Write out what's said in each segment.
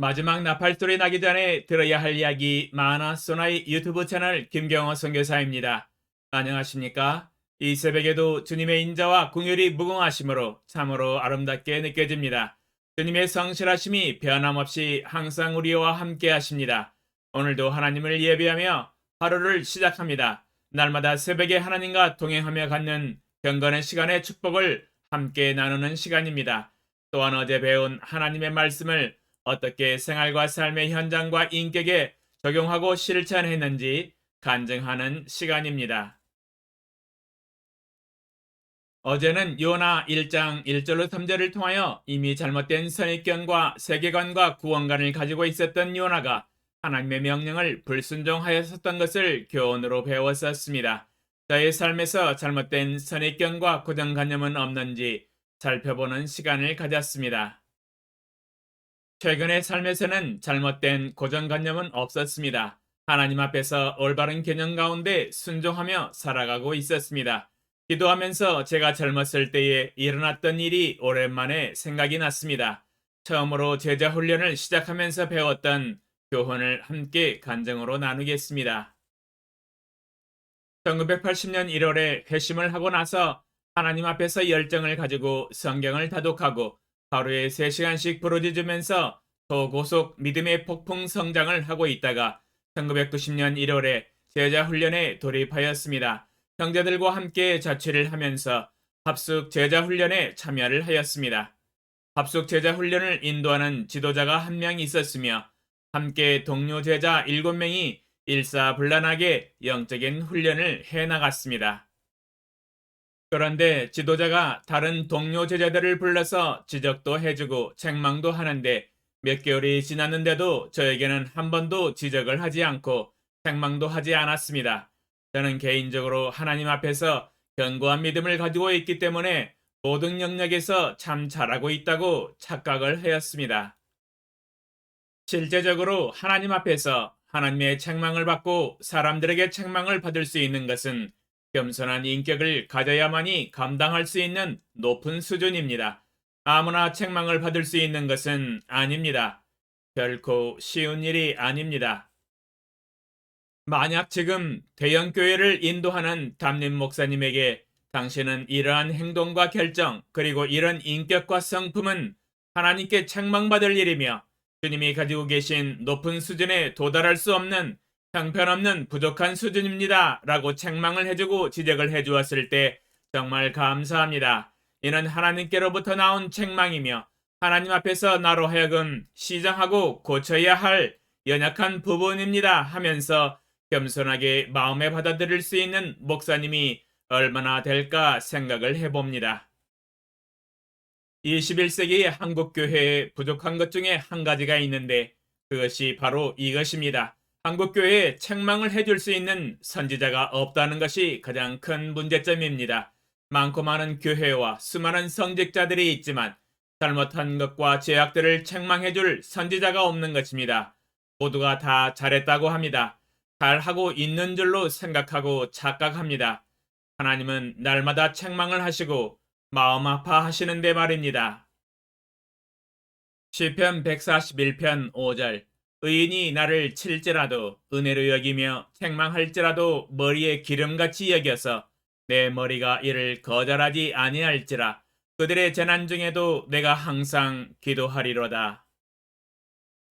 마지막 나팔 소리 나기 전에 들어야 할 이야기 마하나 소나이 유튜브 채널 김경호 선교사입니다. 안녕하십니까? 이 새벽에도 주님의 인자와 긍휼이 무궁하심으로 참으로 아름답게 느껴집니다. 주님의 성실하심이 변함없이 항상 우리와 함께 하십니다. 오늘도 하나님을 예배하며 하루를 시작합니다. 날마다 새벽에 하나님과 동행하며 갖는 경건의 시간의 축복을 함께 나누는 시간입니다. 또한 어제 배운 하나님의 말씀을 어떻게 생활과 삶의 현장과 인격에 적용하고 실천했는지 간증하는 시간입니다. 어제는 요나 1장 1절로 3절을 통하여 이미 잘못된 선입견과 세계관과 구원관을 가지고 있었던 요나가 하나님의 명령을 불순종하였었던 것을 교훈으로 배웠었습니다. 저의 삶에서 잘못된 선입견과 고정관념은 없는지 살펴보는 시간을 가졌습니다. 최근의 삶에서는 잘못된 고정관념은 없었습니다. 하나님 앞에서 올바른 개념 가운데 순종하며 살아가고 있었습니다. 기도하면서 제가 젊었을 때에 일어났던 일이 오랜만에 생각이 났습니다. 처음으로 제자 훈련을 시작하면서 배웠던 교훈을 함께 간증으로 나누겠습니다. 1980년 1월에 회심을 하고 나서 하나님 앞에서 열정을 가지고 성경을 다독하고 하루에 3시간씩 부르짖으면서 소고속 믿음의 폭풍 성장을 하고 있다가 1990년 1월에 제자 훈련에 돌입하였습니다. 형제들과 함께 자취를 하면서 합숙 제자 훈련에 참여를 하였습니다. 합숙 제자 훈련을 인도하는 지도자가 한 명 있었으며 함께 동료 제자 7명이 일사불란하게 영적인 훈련을 해나갔습니다. 그런데 지도자가 다른 동료 제자들을 불러서 지적도 해주고 책망도 하는데 몇 개월이 지났는데도 저에게는 한 번도 지적을 하지 않고 책망도 하지 않았습니다. 저는 개인적으로 하나님 앞에서 견고한 믿음을 가지고 있기 때문에 모든 영역에서 참 잘하고 있다고 착각을 하였습니다. 실제적으로 하나님 앞에서 하나님의 책망을 받고 사람들에게 책망을 받을 수 있는 것은 겸손한 인격을 가져야만이 감당할 수 있는 높은 수준입니다. 아무나 책망을 받을 수 있는 것은 아닙니다. 결코 쉬운 일이 아닙니다. 만약 지금 대형교회를 인도하는 담임 목사님에게 당신은 이러한 행동과 결정 그리고 이런 인격과 성품은 하나님께 책망받을 일이며 주님이 가지고 계신 높은 수준에 도달할 수 없는 형편없는 부족한 수준입니다. 라고 책망을 해주고 지적을 해주었을 때 정말 감사합니다. 이는 하나님께로부터 나온 책망이며 하나님 앞에서 나로 하여금 시정하고 고쳐야 할 연약한 부분입니다 하면서 겸손하게 마음에 받아들일 수 있는 목사님이 얼마나 될까 생각을 해봅니다. 21세기의 한국교회에 부족한 것 중에 한 가지가 있는데 그것이 바로 이것입니다. 한국교회에 책망을 해줄 수 있는 선지자가 없다는 것이 가장 큰 문제점입니다. 많고 많은 교회와 수많은 성직자들이 있지만 잘못한 것과 죄악들을 책망해줄 선지자가 없는 것입니다. 모두가 다 잘했다고 합니다. 잘하고 있는 줄로 생각하고 착각합니다. 하나님은 날마다 책망을 하시고 마음 아파하시는데 말입니다. 시편 141편 5절 의인이 나를 칠지라도 은혜로 여기며 책망할지라도 머리에 기름같이 여겨서 내 머리가 이를 거절하지 아니할지라 그들의 재난 중에도 내가 항상 기도하리로다.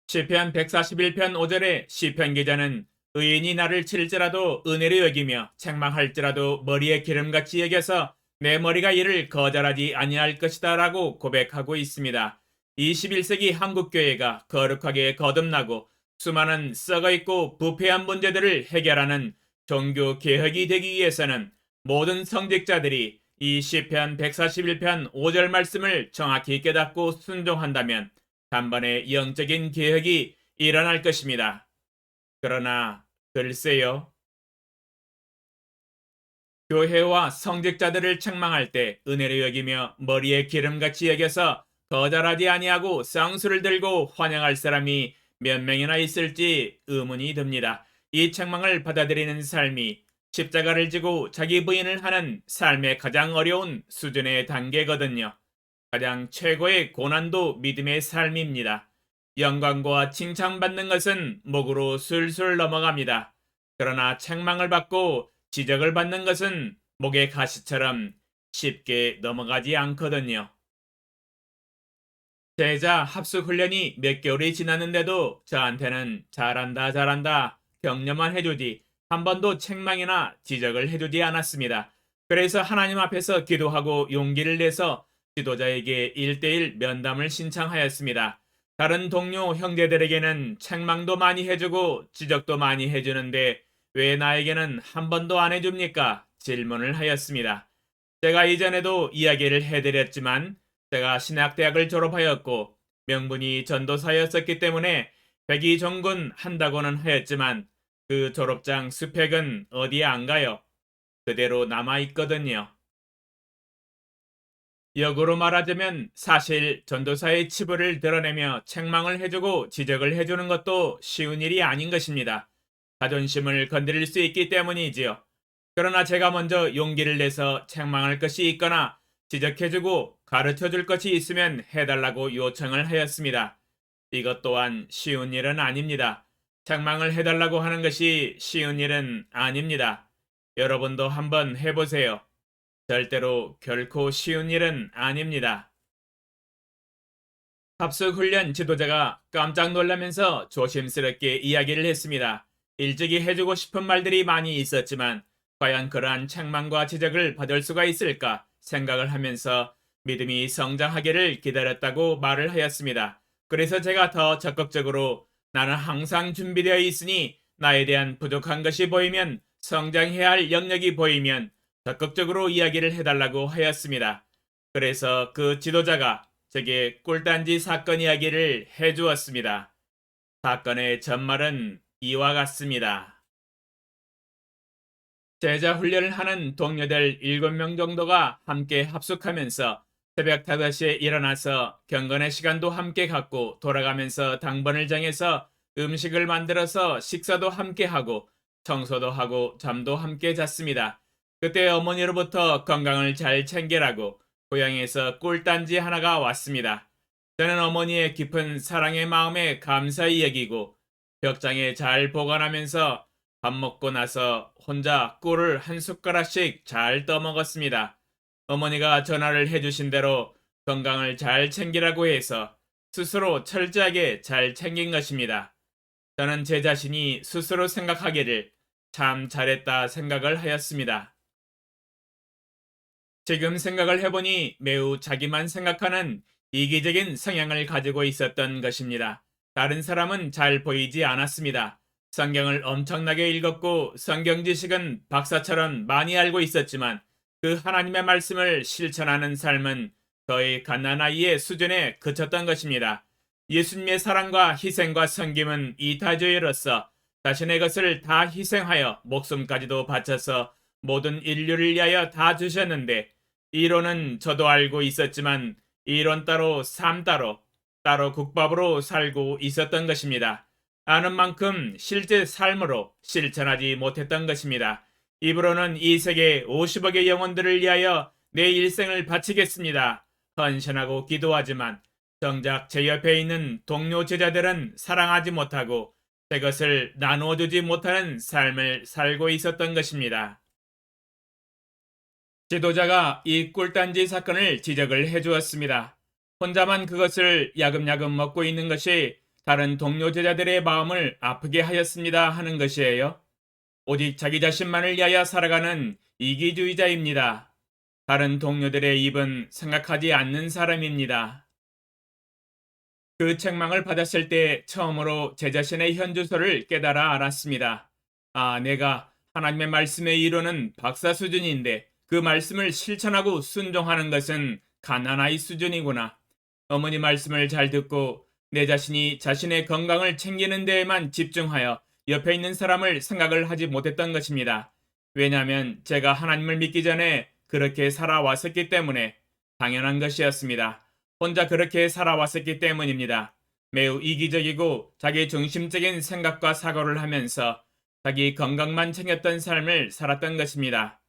시편 141편 5절에 시편 기자는 의인이 나를 칠지라도 은혜로 여기며 책망할지라도 머리에 기름같이 여겨서 내 머리가 이를 거절하지 아니할 것이다 라고 고백하고 있습니다. 21세기 한국교회가 거룩하게 거듭나고 수많은 썩어있고 부패한 문제들을 해결하는 종교 개혁이 되기 위해서는 모든 성직자들이 이 시편 141편 5절 말씀을 정확히 깨닫고 순종한다면 단번에 영적인 개혁이 일어날 것입니다. 그러나 글쎄요. 교회와 성직자들을 책망할 때 은혜로 여기며 머리에 기름같이 여겨서 거절하지 아니하고 쌍수를 들고 환영할 사람이 몇 명이나 있을지 의문이 듭니다. 이 책망을 받아들이는 삶이 십자가를 지고 자기 부인을 하는 삶의 가장 어려운 수준의 단계거든요. 가장 최고의 고난도 믿음의 삶입니다. 영광과 칭찬받는 것은 목으로 술술 넘어갑니다. 그러나 책망을 받고 지적을 받는 것은 목의 가시처럼 쉽게 넘어가지 않거든요. 제자 합숙 훈련이 몇 개월이 지났는데도 저한테는 잘한다, 잘한다 격려만 해주지 한 번도 책망이나 지적을 해주지 않았습니다. 그래서 하나님 앞에서 기도하고 용기를 내서 지도자에게 1대1 면담을 신청하였습니다. 다른 동료 형제들에게는 책망도 많이 해주고 지적도 많이 해주는데 왜 나에게는 한 번도 안 해줍니까? 질문을 하였습니다. 제가 이전에도 이야기를 해드렸지만 제가 신학대학을 졸업하였고 명분이 전도사였었기 때문에 백의종군 한다고는 하였지만 그 졸업장 스펙은 어디에 안 가요. 그대로 남아있거든요. 역으로 말하자면 사실 전도사의 치부를 드러내며 책망을 해주고 지적을 해주는 것도 쉬운 일이 아닌 것입니다. 자존심을 건드릴 수 있기 때문이지요. 그러나 제가 먼저 용기를 내서 책망할 것이 있거나 지적해주고 가르쳐줄 것이 있으면 해달라고 요청을 하였습니다. 이것 또한 쉬운 일은 아닙니다. 책망을 해달라고 하는 것이 쉬운 일은 아닙니다. 여러분도 한번 해보세요. 절대로 결코 쉬운 일은 아닙니다. 합숙훈련 지도자가 깜짝 놀라면서 조심스럽게 이야기를 했습니다. 일찍이 해주고 싶은 말들이 많이 있었지만 과연 그러한 책망과 지적을 받을 수가 있을까 생각을 하면서 믿음이 성장하기를 기다렸다고 말을 하였습니다. 그래서 제가 더 적극적으로 나는 항상 준비되어 있으니 나에 대한 부족한 것이 보이면 성장해야 할 영역이 보이면 적극적으로 이야기를 해달라고 하였습니다. 그래서 그 지도자가 제게 꿀단지 사건 이야기를 해주었습니다. 사건의 전말은 이와 같습니다. 제자 훈련을 하는 동료들 7명 정도가 함께 합숙하면서 새벽 5시에 일어나서 경건의 시간도 함께 갖고 돌아가면서 당번을 정해서 음식을 만들어서 식사도 함께 하고 청소도 하고 잠도 함께 잤습니다. 그때 어머니로부터 건강을 잘 챙기라고 고향에서 꿀단지 하나가 왔습니다. 저는 어머니의 깊은 사랑의 마음에 감사히 여기고 벽장에 잘 보관하면서 밥 먹고 나서 혼자 꿀을 한 숟가락씩 잘 떠먹었습니다. 어머니가 전화를 해주신 대로 건강을 잘 챙기라고 해서 스스로 철저하게 잘 챙긴 것입니다. 저는 제 자신이 스스로 생각하기를 참 잘했다 생각을 하였습니다. 지금 생각을 해보니 매우 자기만 생각하는 이기적인 성향을 가지고 있었던 것입니다. 다른 사람은 잘 보이지 않았습니다. 성경을 엄청나게 읽었고 성경 지식은 박사처럼 많이 알고 있었지만 그 하나님의 말씀을 실천하는 삶은 거의 갓난아이의 수준에 그쳤던 것입니다. 예수님의 사랑과 희생과 섬김은 이타주의로서 자신의 것을 다 희생하여 목숨까지도 바쳐서 모든 인류를 위하여 다 주셨는데 이론은 저도 알고 있었지만 이론 따로 삶 따로 따로 국밥으로 살고 있었던 것입니다. 아는 만큼 실제 삶으로 실천하지 못했던 것입니다. 입으로는 이 세계 50억의 영혼들을 위하여 내 일생을 바치겠습니다. 헌신하고 기도하지만 정작 제 옆에 있는 동료 제자들은 사랑하지 못하고 제 것을 나누어 주지 못하는 삶을 살고 있었던 것입니다. 지도자가 이 꿀단지 사건을 지적을 해주었습니다. 혼자만 그것을 야금야금 먹고 있는 것이 다른 동료 제자들의 마음을 아프게 하였습니다 하는 것이에요. 오직 자기 자신만을 위하여 살아가는 이기주의자입니다. 다른 동료들의 입은 생각하지 않는 사람입니다. 그 책망을 받았을 때 처음으로 제 자신의 현주소를 깨달아 알았습니다. 아, 내가 하나님의 말씀의 이론은 박사 수준인데 그 말씀을 실천하고 순종하는 것은 가난아이 수준이구나. 어머니 말씀을 잘 듣고 내 자신이 자신의 건강을 챙기는 데에만 집중하여 옆에 있는 사람을 생각을 하지 못했던 것입니다. 왜냐하면 제가 하나님을 믿기 전에 그렇게 살아왔었기 때문에 당연한 것이었습니다. 혼자 그렇게 살아왔었기 때문입니다. 매우 이기적이고 자기 중심적인 생각과 사고를 하면서 자기 건강만 챙겼던 삶을 살았던 것입니다.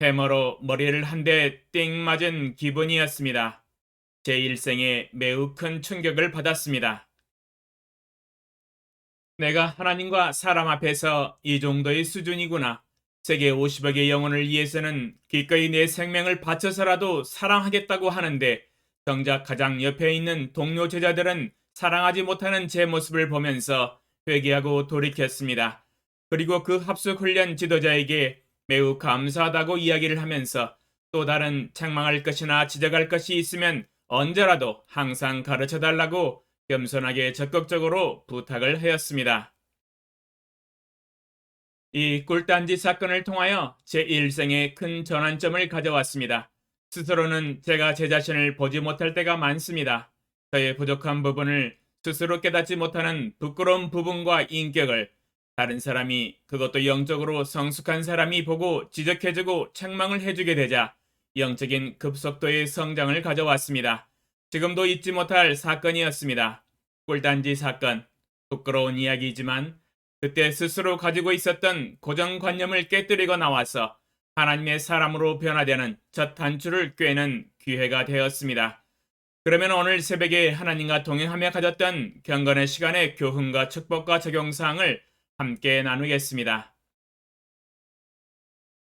해머로 머리를 한 대 띵 맞은 기분이었습니다. 제 일생에 매우 큰 충격을 받았습니다. 내가 하나님과 사람 앞에서 이 정도의 수준이구나. 세계 50억의 영혼을 위해서는 기꺼이 내 생명을 바쳐서라도 사랑하겠다고 하는데 정작 가장 옆에 있는 동료 제자들은 사랑하지 못하는 제 모습을 보면서 회개하고 돌이켰습니다. 그리고 그 합숙 훈련 지도자에게 매우 감사하다고 이야기를 하면서 또 다른 책망할 것이나 지적할 것이 있으면 언제라도 항상 가르쳐 달라고 겸손하게 적극적으로 부탁을 하였습니다. 이 꿀단지 사건을 통하여 제 일생에 큰 전환점을 가져왔습니다. 스스로는 제가 제 자신을 보지 못할 때가 많습니다. 저의 부족한 부분을 스스로 깨닫지 못하는 부끄러운 부분과 인격을 다른 사람이, 그것도 영적으로 성숙한 사람이 보고 지적해주고 책망을 해주게 되자 영적인 급속도의 성장을 가져왔습니다. 지금도 잊지 못할 사건이었습니다. 꿀단지 사건. 부끄러운 이야기이지만 그때 스스로 가지고 있었던 고정관념을 깨뜨리고 나와서 하나님의 사람으로 변화되는 첫 단추를 꿰는 기회가 되었습니다. 그러면 오늘 새벽에 하나님과 동행하며 가졌던 경건의 시간의 교훈과 축복과 적용사항을 함께 나누겠습니다.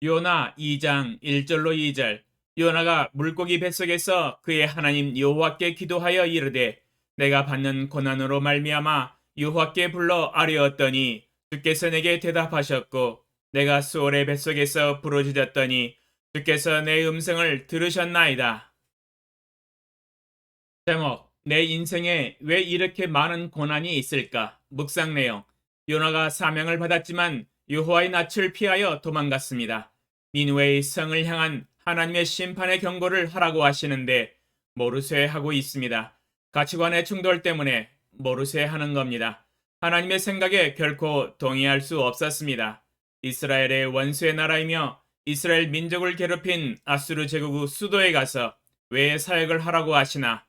요나 2장 1절로 2절. 요나가 물고기 뱃속에서 그의 하나님 여호와께 기도하여 이르되 내가 받는 고난으로 말미암아 여호와께 불러 아뢰었더니 주께서 내게 대답하셨고 내가 수월의 뱃속에서 부르짖었더니 주께서 내 음성을 들으셨나이다. 제목: 내 인생에 왜 이렇게 많은 고난이 있을까? 묵상 내용: 요나가 사명을 받았지만 여호와의 낯을 피하여 도망갔습니다. 니느웨의 성을 향한 하나님의 심판의 경고를 하라고 하시는데 모르쇠하고 있습니다. 가치관의 충돌 때문에 모르쇠하는 겁니다. 하나님의 생각에 결코 동의할 수 없었습니다. 이스라엘의 원수의 나라이며 이스라엘 민족을 괴롭힌 아수르 제국 수도에 가서 왜 사역을 하라고 하시나?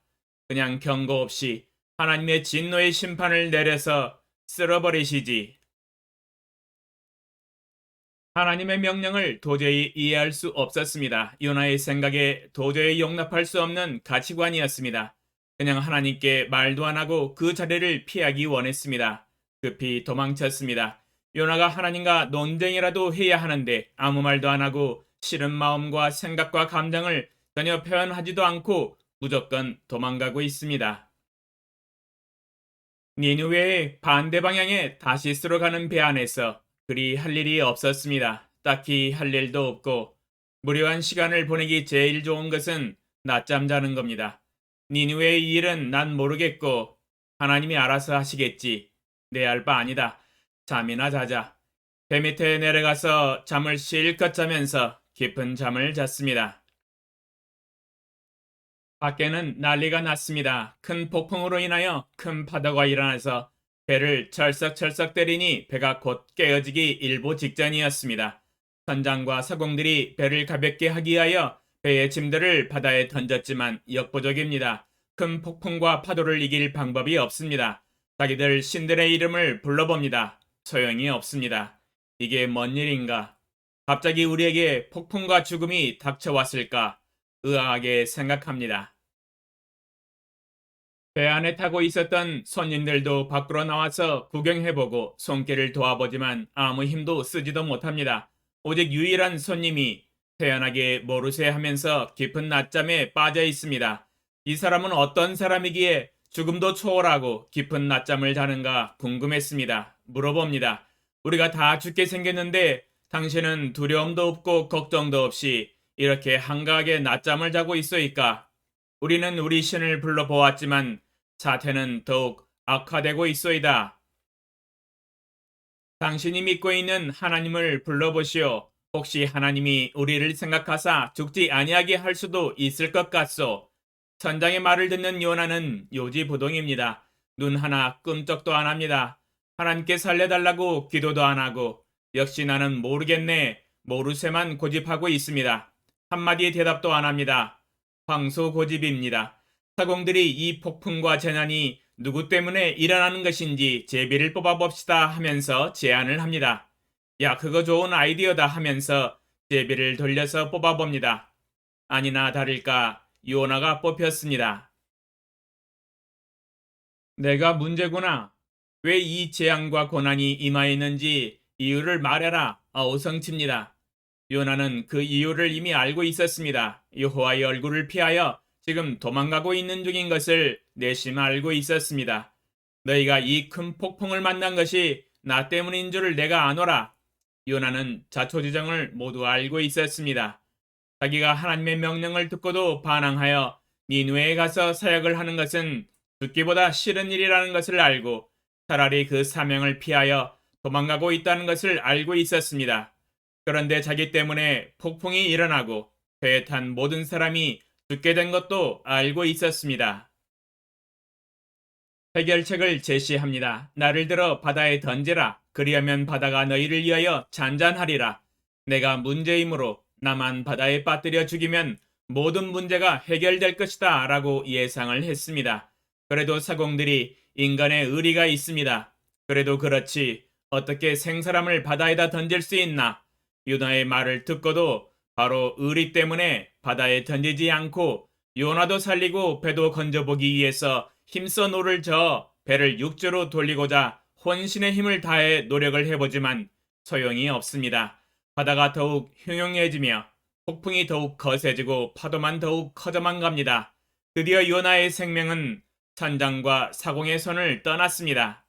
그냥 경고 없이 하나님의 진노의 심판을 내려서 쓸어버리시지. 하나님의 명령을 도저히 이해할 수 없었습니다. 요나의 생각에 도저히 용납할 수 없는 가치관이었습니다. 그냥 하나님께 말도 안 하고 그 자리를 피하기 원했습니다. 급히 도망쳤습니다. 요나가 하나님과 논쟁이라도 해야 하는데 아무 말도 안 하고 싫은 마음과 생각과 감정을 전혀 표현하지도 않고 무조건 도망가고 있습니다. 니느웨의 반대 방향에 다시스로 가는 배 안에서 그리 할 일이 없었습니다. 딱히 할 일도 없고 무료한 시간을 보내기 제일 좋은 것은 낮잠 자는 겁니다. 니느웨의 일은 난 모르겠고 하나님이 알아서 하시겠지. 내 알 바 아니다. 잠이나 자자. 배 밑에 내려가서 잠을 실컷 자면서 깊은 잠을 잤습니다. 밖에는 난리가 났습니다. 큰 폭풍으로 인하여 큰 파도가 일어나서 배를 철썩철썩 때리니 배가 곧 깨어지기 일보 직전이었습니다. 선장과 서공들이 배를 가볍게 하기 위하여 배의 짐들을 바다에 던졌지만 역부족입니다. 큰 폭풍과 파도를 이길 방법이 없습니다. 자기들 신들의 이름을 불러봅니다. 소용이 없습니다. 이게 뭔 일인가? 갑자기 우리에게 폭풍과 죽음이 닥쳐왔을까? 의아하게 생각합니다. 배 안에 타고 있었던 손님들도 밖으로 나와서 구경해보고 손길을 도와보지만 아무 힘도 쓰지도 못합니다. 오직 유일한 손님이 태연하게 모르쇠 하면서 깊은 낮잠에 빠져 있습니다. 이 사람은 어떤 사람이기에 죽음도 초월하고 깊은 낮잠을 자는가 궁금했습니다. 물어봅니다. 우리가 다 죽게 생겼는데 당신은 두려움도 없고 걱정도 없이 이렇게 한가하게 낮잠을 자고 있어이까? 우리는 우리 신을 불러보았지만 사태는 더욱 악화되고 있소이다. 당신이 믿고 있는 하나님을 불러보시오. 혹시 하나님이 우리를 생각하사 죽지 아니하게 할 수도 있을 것 같소. 선장의 말을 듣는 요나는 요지부동입니다. 눈 하나 끔찍도 안 합니다. 하나님께 살려달라고 기도도 안 하고 역시 나는 모르겠네. 모르쇠만 고집하고 있습니다. 한마디 대답도 안 합니다. 황소 고집입니다. 사공들이 이 폭풍과 재난이 누구 때문에 일어나는 것인지 제비를 뽑아봅시다 하면서 제안을 합니다. 야, 그거 좋은 아이디어다 하면서 제비를 돌려서 뽑아봅니다. 아니나 다를까 요나가 뽑혔습니다. 내가 문제구나. 왜 이 재앙과 고난이 임하였는지 이유를 말해라. 어우성칩니다. 요나는 그 이유를 이미 알고 있었습니다. 여호와의 얼굴을 피하여 지금 도망가고 있는 중인 것을 내심 알고 있었습니다. 너희가 이 큰 폭풍을 만난 것이 나 때문인 줄을 내가 아노라. 요나는 자초지정을 모두 알고 있었습니다. 자기가 하나님의 명령을 듣고도 반항하여 니누에에 가서 사역을 하는 것은 죽기보다 싫은 일이라는 것을 알고 차라리 그 사명을 피하여 도망가고 있다는 것을 알고 있었습니다. 그런데 자기 때문에 폭풍이 일어나고 배에 탄 모든 사람이 죽게 된 것도 알고 있었습니다. 해결책을 제시합니다. 나를 들어 바다에 던지라. 그리하면 바다가 너희를 위하여 잔잔하리라. 내가 문제이므로 나만 바다에 빠뜨려 죽이면 모든 문제가 해결될 것이다 라고 예상을 했습니다. 그래도 사공들이 인간의 의리가 있습니다. 그래도 그렇지 어떻게 생사람을 바다에다 던질 수 있나? 요나의 말을 듣고도 바로 의리 때문에 바다에 던지지 않고 요나도 살리고 배도 건져보기 위해서 힘써 노를 저어 배를 육지로 돌리고자 혼신의 힘을 다해 노력을 해보지만 소용이 없습니다. 바다가 더욱 흉흉해지며 폭풍이 더욱 거세지고 파도만 더욱 커져만 갑니다. 드디어 요나의 생명은 천장과 사공의 손을 떠났습니다.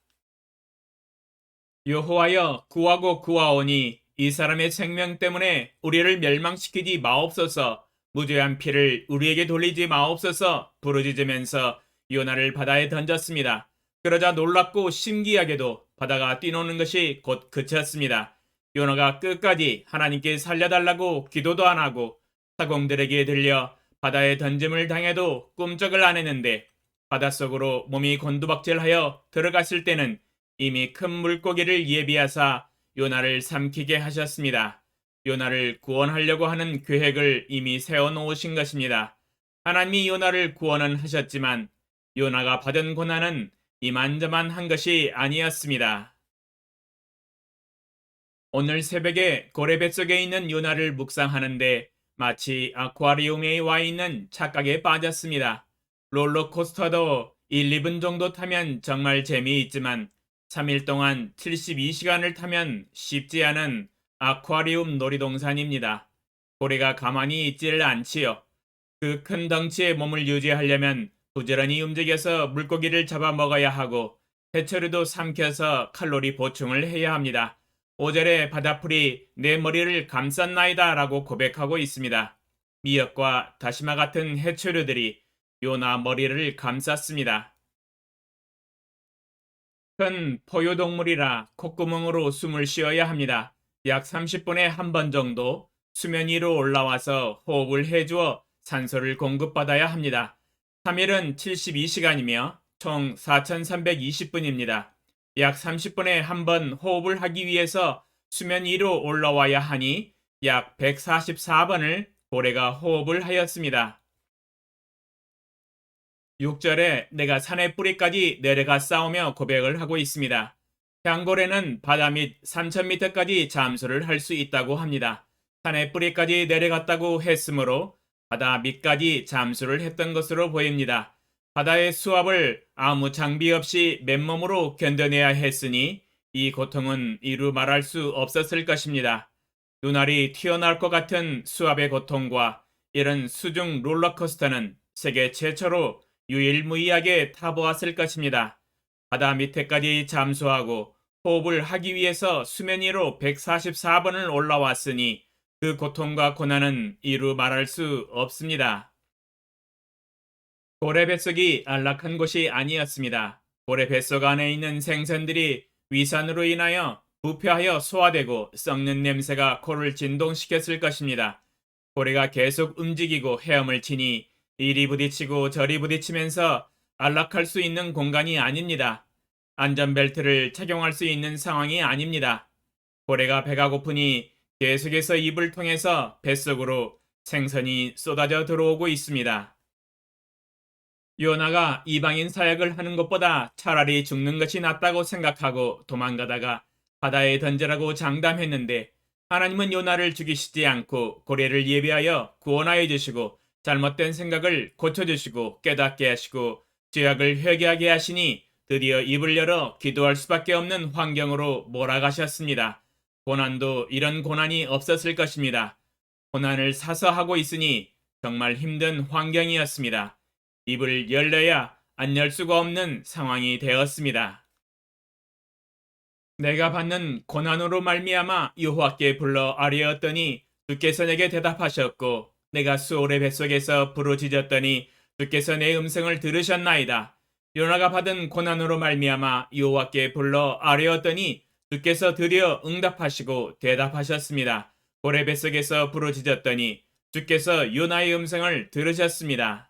여호와여 구하고 구하오니 이 사람의 생명 때문에 우리를 멸망시키지 마옵소서. 무죄한 피를 우리에게 돌리지 마옵소서. 부르짖으면서 요나를 바다에 던졌습니다. 그러자 놀랍고 신기하게도 바다가 뛰노는 것이 곧 그쳤습니다. 요나가 끝까지 하나님께 살려달라고 기도도 안 하고 사공들에게 들려 바다에 던짐을 당해도 꿈쩍을 안 했는데 바닷속으로 몸이 곤두박질하여 들어갔을 때는 이미 큰 물고기를 예비하사 요나를 삼키게 하셨습니다. 요나를 구원하려고 하는 계획을 이미 세워놓으신 것입니다. 하나님이 요나를 구원은 하셨지만 요나가 받은 고난은 이만저만한 것이 아니었습니다. 오늘 새벽에 고래 뱃속에 있는 요나를 묵상하는데 마치 아쿠아리움에 와 있는 착각에 빠졌습니다. 롤러코스터도 1, 2분 정도 타면 정말 재미있지만 3일 동안 72시간을 타면 쉽지 않은 아쿠아리움 놀이동산입니다. 고래가 가만히 있지를 않지요. 그 큰 덩치의 몸을 유지하려면 부지런히 움직여서 물고기를 잡아 먹어야 하고 해초류도 삼켜서 칼로리 보충을 해야 합니다. 5절에 바다풀이 내 머리를 감쌌나이다 라고 고백하고 있습니다. 미역과 다시마 같은 해초류들이 요나 머리를 감쌌습니다. 큰 포유동물이라 콧구멍으로 숨을 쉬어야 합니다. 약 30분에 한 번 정도 수면 위로 올라와서 호흡을 해주어 산소를 공급받아야 합니다. 3일은 72시간이며 총 4,320분입니다. 약 30분에 한 번 호흡을 하기 위해서 수면 위로 올라와야 하니 약 144번을 고래가 호흡을 하였습니다. 6절에 내가 산의 뿌리까지 내려가 싸우며 고백을 하고 있습니다. 향고래는 바다 밑 3,000m까지 잠수를 할 수 있다고 합니다. 산의 뿌리까지 내려갔다고 했으므로 바다 밑까지 잠수를 했던 것으로 보입니다. 바다의 수압을 아무 장비 없이 맨몸으로 견뎌내야 했으니 이 고통은 이루 말할 수 없었을 것입니다. 눈알이 튀어나올 것 같은 수압의 고통과 이런 수중 롤러코스터는 세계 최초로 유일무이하게 타보았을 것입니다. 바다 밑에까지 잠수하고 호흡을 하기 위해서 수면 위로 144번을 올라왔으니 그 고통과 고난은 이루 말할 수 없습니다. 고래 뱃속이 안락한 곳이 아니었습니다. 고래 뱃속 안에 있는 생선들이 위산으로 인하여 부패하여 소화되고 썩는 냄새가 코를 진동시켰을 것입니다. 고래가 계속 움직이고 헤엄을 치니 이리 부딪히고 저리 부딪히면서 안락할 수 있는 공간이 아닙니다. 안전벨트를 착용할 수 있는 상황이 아닙니다. 고래가 배가 고프니 계속해서 입을 통해서 뱃속으로 생선이 쏟아져 들어오고 있습니다. 요나가 이방인 사역을 하는 것보다 차라리 죽는 것이 낫다고 생각하고 도망가다가 바다에 던지라고 장담했는데 하나님은 요나를 죽이시지 않고 고래를 예비하여 구원하여 주시고 잘못된 생각을 고쳐주시고 깨닫게 하시고 죄악을 회개하게 하시니 드디어 입을 열어 기도할 수밖에 없는 환경으로 몰아가셨습니다. 고난도 이런 고난이 없었을 것입니다. 고난을 사서 하고 있으니 정말 힘든 환경이었습니다. 입을 열려야 안 열 수가 없는 상황이 되었습니다. 내가 받는 고난으로 말미암아 여호와께 불러 아뢰었더니 주께서 내게 대답하셨고 내가 수올의 뱃속에서 부르짖었더니 주께서 내 음성을 들으셨나이다. 요나가 받은 고난으로 말미암아 여호와께 불러 아뢰었더니 주께서 드디어 응답하시고 대답하셨습니다. 고래 뱃속에서 부르짖었더니 주께서 요나의 음성을 들으셨습니다.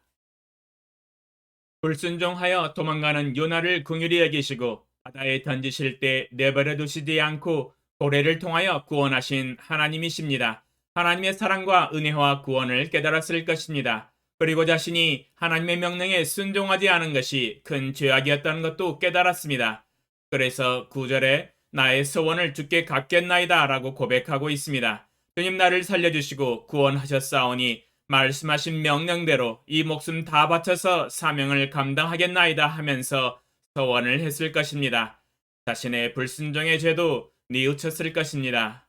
불순종하여 도망가는 요나를 긍휼히 여기시고 바다에 던지실 때 내버려 두시지 않고 고래를 통하여 구원하신 하나님이십니다. 하나님의 사랑과 은혜와 구원을 깨달았을 것입니다. 그리고 자신이 하나님의 명령에 순종하지 않은 것이 큰 죄악이었다는 것도 깨달았습니다. 그래서 9절에 나의 소원을 주께 갚겠나이다 라고 고백하고 있습니다. 주님 나를 살려주시고 구원하셨사오니 말씀하신 명령대로 이 목숨 다 바쳐서 사명을 감당하겠나이다 하면서 서원을 했을 것입니다. 자신의 불순종의 죄도 뉘우쳤을 것입니다.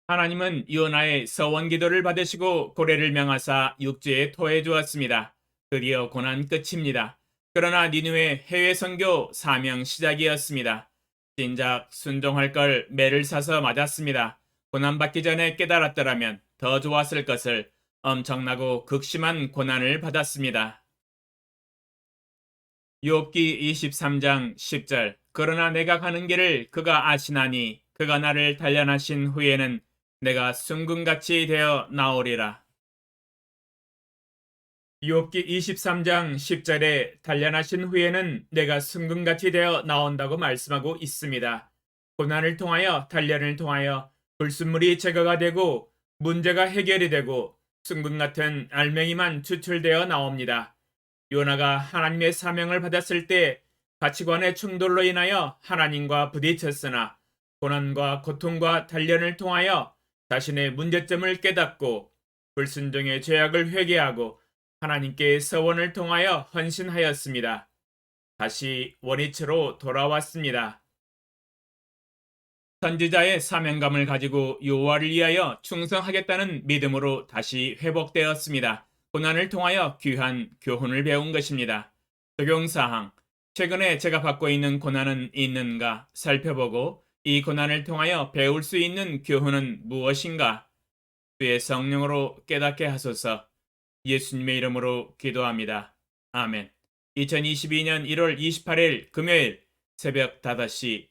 하나님은 요나의 서원 기도를 받으시고 고래를 명하사 육지에 토해 주었습니다. 드디어 고난 끝입니다. 그러나 니느웨 해외 선교 사명 시작이었습니다. 진작 순종할 걸 매를 사서 맞았습니다. 고난받기 전에 깨달았더라면 더 좋았을 것을 엄청나고 극심한 고난을 받았습니다. 욥기 23장 10절 그러나 내가 가는 길을 그가 아시나니 그가 나를 단련하신 후에는 내가 순금같이 되어 나오리라. 욥기 23장 10절에 단련하신 후에는 내가 순금같이 되어 나온다고 말씀하고 있습니다. 고난을 통하여 단련을 통하여 불순물이 제거가 되고 문제가 해결이 되고 순금 같은 알맹이만 추출되어 나옵니다. 요나가 하나님의 사명을 받았을 때 가치관의 충돌로 인하여 하나님과 부딪혔으나 고난과 고통과 단련을 통하여 자신의 문제점을 깨닫고 불순종의 죄악을 회개하고 하나님께 서원을 통하여 헌신하였습니다. 다시 원위치로 돌아왔습니다. 선지자의 사명감을 가지고 여호와를 위하여 충성하겠다는 믿음으로 다시 회복되었습니다. 고난을 통하여 귀한 교훈을 배운 것입니다. 적용사항 최근에 제가 받고 있는 고난은 있는가 살펴보고 이 고난을 통하여 배울 수 있는 교훈은 무엇인가? 주의 성령으로 깨닫게 하소서. 예수님의 이름으로 기도합니다. 아멘. 2022년 1월 28일 금요일 새벽 5시